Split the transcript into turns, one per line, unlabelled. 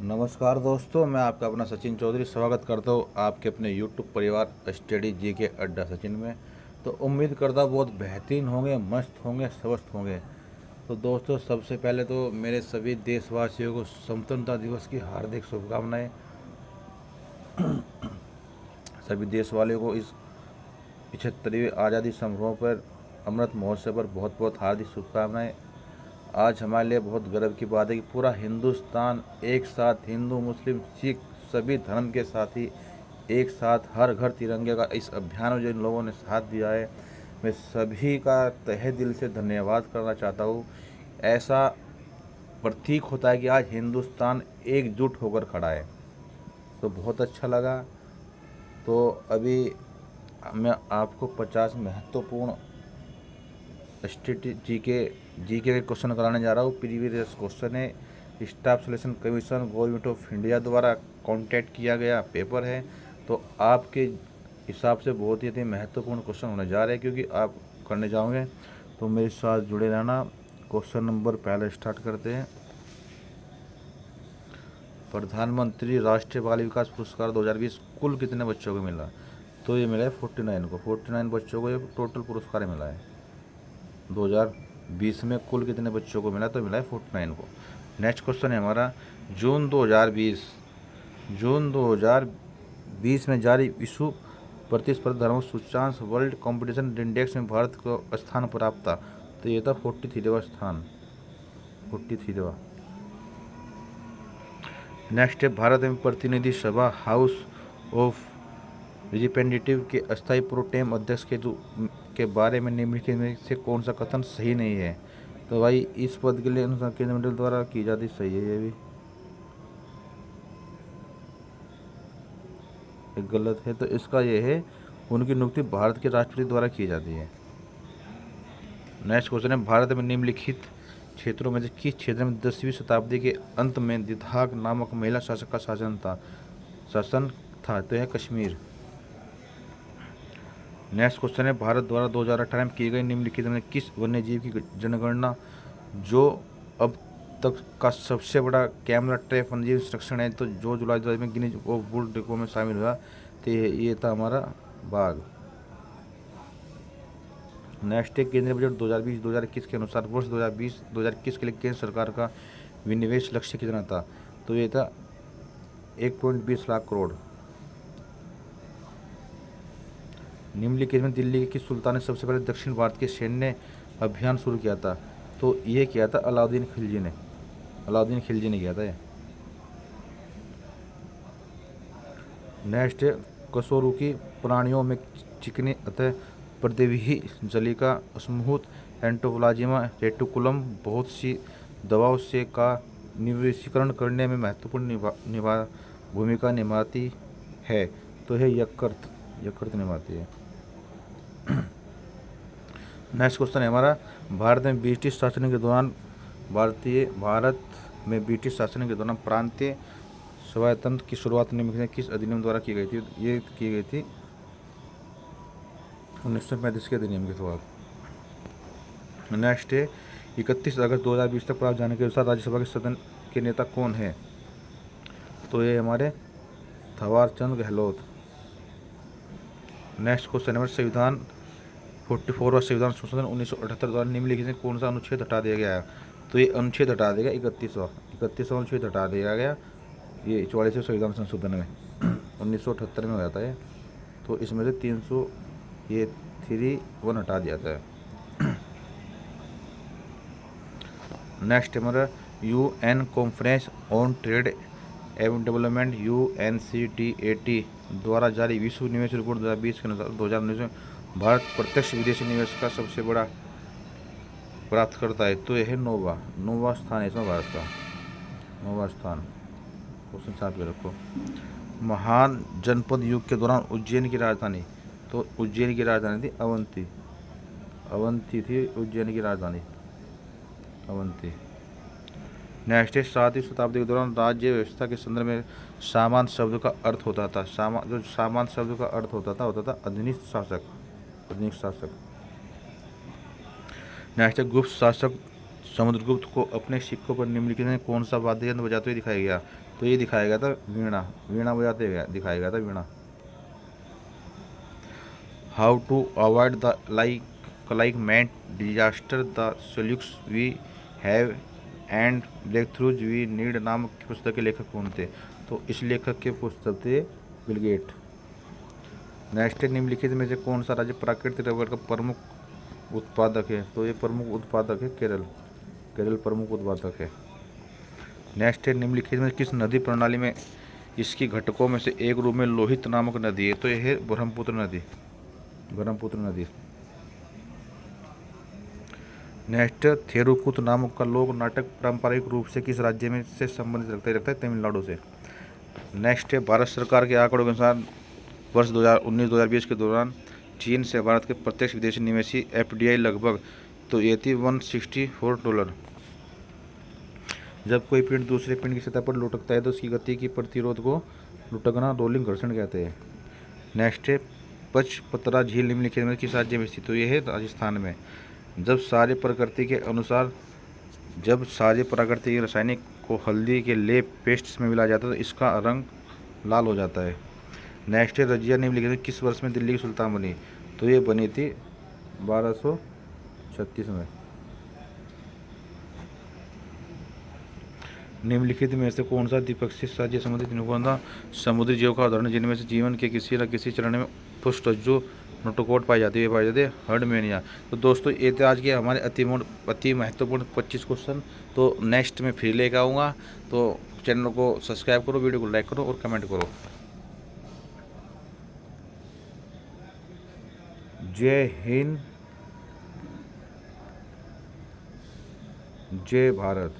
नमस्कार दोस्तों, मैं आपका अपना सचिन चौधरी स्वागत करता हूँ आपके अपने यूट्यूब परिवार स्टडी जी के अड्डा सचिन में। तो उम्मीद करता हूँ बहुत बेहतरीन होंगे, मस्त होंगे, स्वस्थ होंगे। तो दोस्तों, सबसे पहले तो मेरे सभी देशवासियों को स्वतंत्रता दिवस की हार्दिक शुभकामनाएं। सभी देश वालों को इस 75वीं आज़ादी समारोह पर, अमृत महोत्सव पर बहुत बहुत हार्दिक शुभकामनाएं। आज हमारे लिए बहुत गर्व की बात है कि पूरा हिंदुस्तान एक साथ, हिंदू मुस्लिम सिख सभी धर्म के साथी एक साथ, हर घर तिरंगे का इस अभियान में जिन लोगों ने साथ दिया है, मैं सभी का तहे दिल से धन्यवाद करना चाहता हूँ। ऐसा प्रतीक होता है कि आज हिंदुस्तान एकजुट होकर खड़ा है, तो बहुत अच्छा लगा। तो अभी मैं आपको 50 महत्वपूर्ण जीके के क्वेश्चन कराने जा रहा हूँ। प्रीवियस क्वेश्चन है, staff selection commission government of India द्वारा कॉन्टैक्ट किया गया पेपर है। तो आपके हिसाब से बहुत ही महत्वपूर्ण क्वेश्चन होने जा रहे हैं, क्योंकि आप करने जाओगे तो मेरे साथ जुड़े रहना। क्वेश्चन नंबर पहले स्टार्ट करते हैं। प्रधानमंत्री राष्ट्रीय बाल विकास पुरस्कार 2020 कुल कितने बच्चों को मिला? तो ये मिला है 49 बच्चों को ये टोटल पुरस्कार मिला है। 2020 में कुल कितने बच्चों को मिला? तो मिला है 49 को। नेक्स्ट क्वेश्चन है हमारा, जून 2020 में जारी विश्व प्रतिस्पर्धा धर्म सूचांक वर्ल्ड कंपटीशन इंडेक्स में भारत को स्थान प्राप्त था। तो ये था 43वां स्थान, 43वां। नेक्स्ट है, भारत में प्रतिनिधि सभा हाउस ऑफ रिप्रेजेंटेटिव के अस्थायी प्रोटेम अध्यक्ष के बारे में निम्नलिखित में से कौन सा कथन सही नहीं है? तो भाई, इस पद के लिए अनुसार केंद्रीय मंडल द्वारा की जाती सही है, ये भी एक गलत है। तो इसका ये है, उनकी नियुक्ति भारत के राष्ट्रपति द्वारा की जाती है। नेक्स्ट क्वेश्चन है, भारत में निम्नलिखित क्षेत्रों में से किस क्षेत्र में 10वीं शताब्दी के अंत में दिधाक नामक महिला शासक का शासन था? तो है कश्मीर। नेक्स्ट क्वेश्चन है, भारत द्वारा 2018 में की गई निम्नलिखित में किस वन्यजीव की जनगणना, जो अब तक का सबसे बड़ा कैमरा ट्रैप वन्यजीव संरक्षण है, तो जो जुलाई 2000 में गिनीज बुक वर्ल्ड रिकॉर्ड में शामिल हुआ, तो ये था हमारा बाघ। नेक्स्ट है, केंद्रीय बजट 2020-2021 के अनुसार वर्ष 2020-2021 के लिए केंद्र सरकार का विनिवेश लक्ष्य कितना था? तो ये था 1.20 लाख करोड़। निम्नलिखित में दिल्ली के किस सुल्तान ने सबसे पहले दक्षिण भारत के सैन्य अभियान शुरू किया था? तो ये किया था अलाउद्दीन खिलजी ने किया था ये। नेक्स्ट है, कशेरुकी प्राणियों में चिकनी अतः प्रदेवी जलिका स्मूथ एंटोप्लाज्मा रेटिकुलम बहुत सी दवाओं से का निवेशीकरण करने में महत्वपूर्ण भूमिका निभाती है। तो है यकृत निभाती है। नेक्स्ट क्वेश्चन है हमारा, भारत में ब्रिटिश शासन के दौरान प्रांतीय स्वायत्तता की शुरुआत निम्नलिखित में किस अधिनियम द्वारा की गई थी? ये की गई थी 1935 के अधिनियम के बाद। नेक्स्ट है, 31 अगस्त 2020 तक प्राप्त जानकारी के अनुसार राज्यसभा के सदन के नेता कौन है? तो ये हमारे थावर चंद गहलोत। नेक्स्ट क्वेश्चन है, संविधान 44वां संविधान संशोधन 1978 द्वारा निम्नलिखित में कौन सा अनुच्छेद हटा दिया गया है? तो ये अनुच्छेद हटा देगा 31वां अनुच्छेद हटा दिया गया, ये 44वें संविधान संशोधन में 1978 में हो जाता है। तो इसमें से 301 हटा दिया था। नेक्स्ट हमारा, UN कॉन्फ्रेंस ऑन ट्रेड एवं डेवलपमेंट UNCTAD द्वारा जारी विश्व निवेश रिपोर्ट 2020 के अनुसार 2019 में भारत प्रत्यक्ष विदेशी निवेश का सबसे बड़ा प्राप्त करता है। तो यह है नौवां स्थान है इसमें, भारत का 9वां स्थान। क्वेश्चन साफ के रखो। महान जनपद युग के दौरान उज्जैन की राजधानी, तो उज्जैन की राजधानी थी अवंती थी उज्जैन की राजधानी अवंती। नेक्स्ट है, 7वीं शताब्दी के दौरान राज्य व्यवस्था के संदर्भ में सामंत शब्द का अर्थ होता था। सामंत शब्द का अर्थ होता था अधीनस्थ शासक। नेक्स्ट है, गुप्त शासक समुद्रगुप्त को अपने सिक्कों पर निम्नलिखित में कौन सा वाद्य यंत्र बजाते हुए दिखाया गया? तो ये दिखाया गया था वीणा, वीणा बजाते हुए दिखाया गया था Veena. How to avoid the climate disaster, the solutions we have and breakthroughs we need नामक की पुस्तक के लेखक कौन थे? तो इस लेखक के पुस्तक थे बिल गेट। नेक्स्ट, निम्नलिखित में से कौन सा राज्य प्राकृतिक रबर का प्रमुख उत्पादक है? तो ये प्रमुख उत्पादक है केरल, केरल प्रमुख उत्पादक है। नेक्स्ट है, निम्नलिखित में किस नदी प्रणाली में इसकी घटकों में से एक रूप में लोहित नामक नदी है? तो यह है ब्रह्मपुत्र नदी, ब्रह्मपुत्र नदी। नेक्स्ट, थेरुकूथ नामक का लोक नाटक पारंपरिक रूप से किस राज्य में से संबंधित रखता है? तमिलनाडु से। नेक्स्ट है, भारत सरकार के आंकड़ों के अनुसार वर्ष 2019-2020 के दौरान चीन से भारत के प्रत्यक्ष विदेशी निवेशी FDI लगभग तो ये थी $164। जब कोई पिंड दूसरे पिंड की सतह पर लुढ़कता है तो उसकी गति की प्रतिरोध को लुढ़कना रोलिंग घर्षण कहते हैं। नेक्स्ट है, पचपतरा झील निम्नलिखित में किस राज्य में स्थित? तो ये है राजस्थान में। जब सारे प्राकृतिक रासायनिक को हल्दी के लेप पेस्ट्स में मिलाया जाता है तो इसका रंग लाल हो जाता है। नेक्स्ट है, रजिया निम्नलिखित में किस वर्ष में दिल्ली की सुल्तान बनी? तो ये बनी थी 1236 में। निम्नलिखित में से कौन सा द्विपक्षीय साझे संबंधित अनुबंध समुद्री जीव का उदाहरण जिनमें से जीवन के किसी न किसी चरण में पुष्टजु नोटोकोट पाई जाती है हर्डमेनिया। तो दोस्तों ये थे आज के हमारे अति महत्वपूर्ण 25 क्वेश्चन। तो नेक्स्ट में फिर लेकर आऊँगा, तो चैनल को सब्सक्राइब करो, वीडियो को लाइक करो और कमेंट करो। जय हिंद, जय भारत।